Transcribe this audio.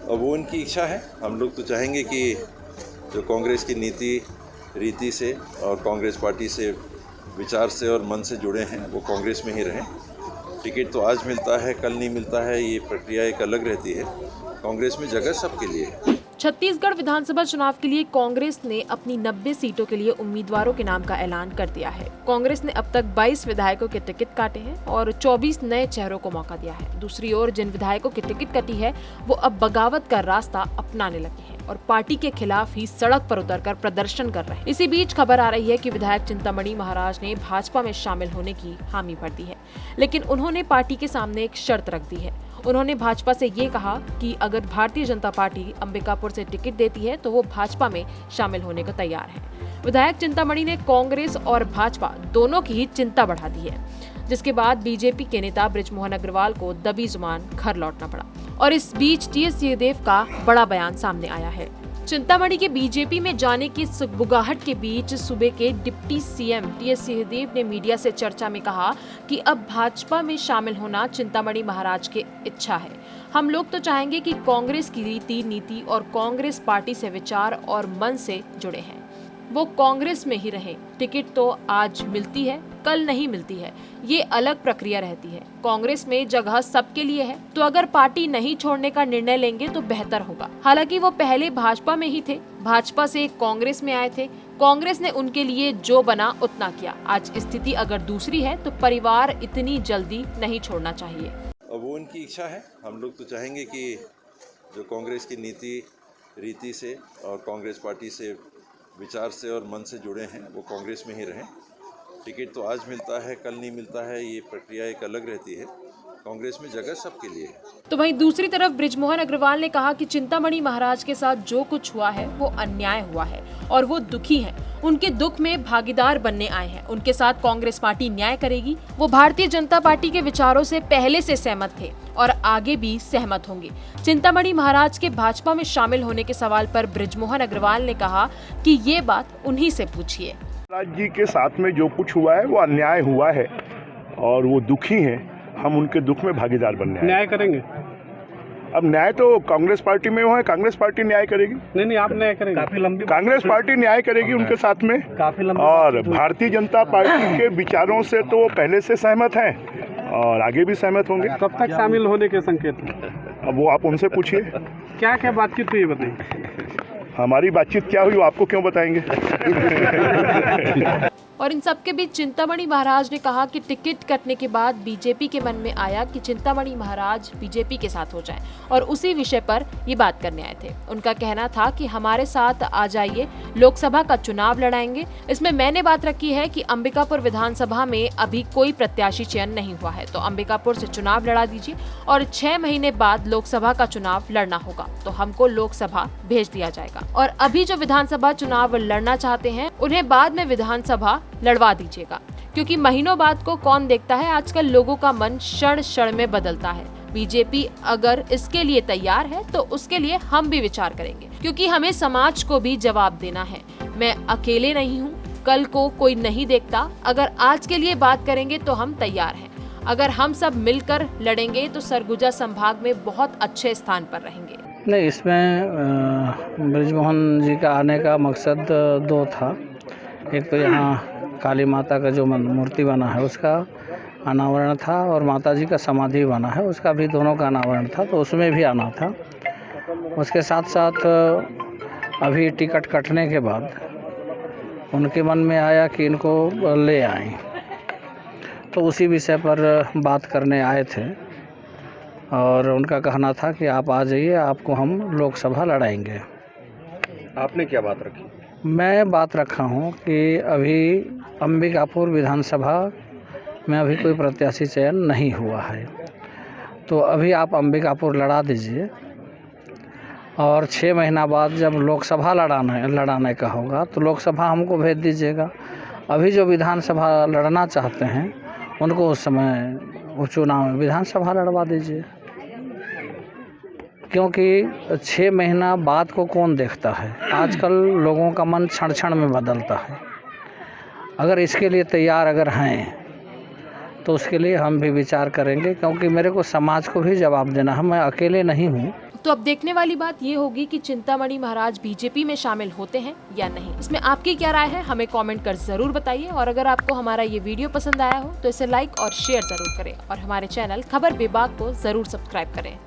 अब वो उनकी इच्छा है। हम लोग तो चाहेंगे कि जो कांग्रेस की नीति रीति से और कांग्रेस पार्टी से विचार से और मन से जुड़े हैं वो कांग्रेस में ही रहें। टिकट तो आज मिलता है, कल नहीं मिलता है, ये प्रक्रिया एक अलग रहती है। कांग्रेस में जगह सबके लिए है। छत्तीसगढ़ विधानसभा चुनाव के लिए कांग्रेस ने अपनी 90 सीटों के लिए उम्मीदवारों के नाम का ऐलान कर दिया है। कांग्रेस ने अब तक 22 विधायकों के टिकट काटे हैं और 24 नए चेहरों को मौका दिया है। दूसरी ओर जिन विधायकों की टिकट कटी है वो अब बगावत का रास्ता अपनाने लगे हैं और पार्टी के खिलाफ ही सड़क पर उतरकर प्रदर्शन कर रहे हैं। इसी बीच खबर आ रही है कि विधायक चिंतामणि महाराज ने भाजपा में शामिल होने की हामी भर दी है, लेकिन उन्होंने पार्टी के सामने एक शर्त रख दी है। उन्होंने भाजपा से ये कहा कि अगर भारतीय जनता पार्टी अंबिकापुर से टिकट देती है तो वो भाजपा में शामिल होने को तैयार है। विधायक चिंतामणि ने कांग्रेस और भाजपा दोनों की ही चिंता बढ़ा दी है, जिसके बाद बीजेपी के नेता बृजमोहन अग्रवाल को दबी जुबान घर लौटना पड़ा। और इस बीच टीएस सिंहदेव का बड़ा बयान सामने आया है। चिंतामणि के बीजेपी में जाने की सुगबुगाहट के बीच सूबे के डिप्टी सीएम टीएस सिंहदेव ने मीडिया से चर्चा में कहा कि अब भाजपा में शामिल होना चिंतामणि महाराज की इच्छा है। हम लोग तो चाहेंगे कि कांग्रेस की रीति नीति और कांग्रेस पार्टी से विचार और मन से जुड़े हैं, वो कांग्रेस में ही रहें। टिकट तो आज मिलती है, कल नहीं मिलती है, ये अलग प्रक्रिया रहती है। कांग्रेस में जगह सबके लिए है, तो अगर पार्टी नहीं छोड़ने का निर्णय लेंगे तो बेहतर होगा। हालांकि वो पहले भाजपा में ही थे, भाजपा से कांग्रेस में आए थे, कांग्रेस ने उनके लिए जो बना उतना किया। आज स्थिति अगर दूसरी है तो परिवार इतनी जल्दी नहीं छोड़ना चाहिए। अब वो उनकी इच्छा है। हम लोग तो चाहेंगे कि जो कांग्रेस की नीति रीति से और कांग्रेस पार्टी से विचार से और मन से जुड़े हैं वो कांग्रेस में ही रहें। टिकट तो आज मिलता है, कल नहीं मिलता है, ये प्रक्रिया एक अलग रहती है। कांग्रेस में जगह सबके लिए है। तो वहीं दूसरी तरफ बृजमोहन अग्रवाल ने कहा कि चिंतामणि महाराज के साथ जो कुछ हुआ है वो अन्याय हुआ है और वो दुखी हैं। उनके दुख में भागीदार बनने आए हैं। उनके साथ कांग्रेस पार्टी न्याय करेगी। वो भारतीय जनता पार्टी के विचारों से पहले से सहमत थे और आगे भी सहमत होंगे। चिंतामणि महाराज के भाजपा में शामिल होने के सवाल पर बृजमोहन अग्रवाल ने कहा कि ये बात उन्हीं से पूछिए। महाराज जी के साथ में जो कुछ हुआ है वो अन्याय हुआ है और वो दुखी हैं। हम उनके दुख में भागीदार बनने न्याय करेंगे। अब न्याय तो कांग्रेस पार्टी में हुआ है, कांग्रेस पार्टी न्याय करेगी। नहीं, आप न्याय करेंगे। काफी लंबी कांग्रेस पार्टी न्याय करेगी उनके साथ में। काफी लंबी और भारतीय जनता पार्टी के विचारों से तो वो पहले से सहमत हैं और आगे भी सहमत होंगे। कब तक शामिल होने के संकेत? अब वो आप उनसे पूछिए। क्या क्या बातचीत हुई बताइए। हमारी बातचीत क्या हुई वो आपको क्यों बताएंगे। और इन सबके बीच चिंतामणि महाराज ने कहा कि टिकट कटने के बाद बीजेपी के मन में आया कि चिंतामणि महाराज बीजेपी के साथ हो जाएं और उसी विषय पर ये बात करने आए थे। उनका कहना था कि हमारे साथ आ जाइए, लोकसभा का चुनाव लड़ाएंगे। इसमें मैंने बात रखी है कि अंबिकापुर विधानसभा में अभी कोई प्रत्याशी चयन नहीं हुआ है, तो अंबिकापुर से चुनाव लड़ा दीजिए और 6 महीने बाद लोकसभा का चुनाव लड़ना होगा तो हमको लोकसभा भेज दिया जाएगा। और अभी जो विधानसभा चुनाव लड़ना चाहते हैं उन्हें बाद में विधानसभा लड़वा दीजिएगा, क्योंकि महीनों बाद को कौन देखता है। आजकल लोगों का मन क्षण क्षण में बदलता है। बीजेपी अगर इसके लिए तैयार है तो उसके लिए हम भी विचार करेंगे, क्योंकि हमें समाज को भी जवाब देना है। मैं अकेले नहीं हूँ, कल को कोई नहीं देखता। अगर आज के लिए बात करेंगे तो हम तैयार हैं। अगर हम सब मिलकर लड़ेंगे तो सरगुजा संभाग में बहुत अच्छे स्थान पर रहेंगे। नहीं, इसमें बृजमोहन जी का आने का मकसद 2 था। एक तो यहाँ काली माता का जो मूर्ति बना है उसका अनावरण था और माता जी का समाधि बना है उसका भी, दोनों का अनावरण था, तो उसमें भी आना था। उसके साथ साथ अभी टिकट कटने के बाद उनके मन में आया कि इनको ले आएं, तो उसी विषय पर बात करने आए थे और उनका कहना था कि आप आ जाइए, आपको हम लोकसभा लड़ाएंगे। आपने क्या बात रखी? मैं बात रखा हूँ कि अभी अंबिकापुर विधानसभा में अभी कोई प्रत्याशी चयन नहीं हुआ है, तो अभी आप अंबिकापुर लड़ा दीजिए और 6 महीना बाद जब लोकसभा लड़ाने का होगा तो लोकसभा हमको भेज दीजिएगा। अभी जो विधानसभा लड़ना चाहते हैं उनको उस समय उस चुनाव में विधानसभा लड़वा दीजिए, क्योंकि 6 महीना बाद को कौन देखता है। आजकल लोगों का मन क्षण क्षण में बदलता है। अगर इसके लिए तैयार अगर हैं तो उसके लिए हम भी विचार करेंगे, क्योंकि मेरे को समाज को भी जवाब देना है, मैं अकेले नहीं हूँ। तो अब देखने वाली बात ये होगी कि चिंतामणि महाराज बीजेपी में शामिल होते हैं या नहीं। इसमें आपकी क्या राय है, हमें कमेंट कर जरूर बताइए। और अगर आपको हमारा ये वीडियो पसंद आया हो तो इसे लाइक और शेयर जरूर करें और हमारे चैनल खबर विभाग को जरूर सब्सक्राइब करें।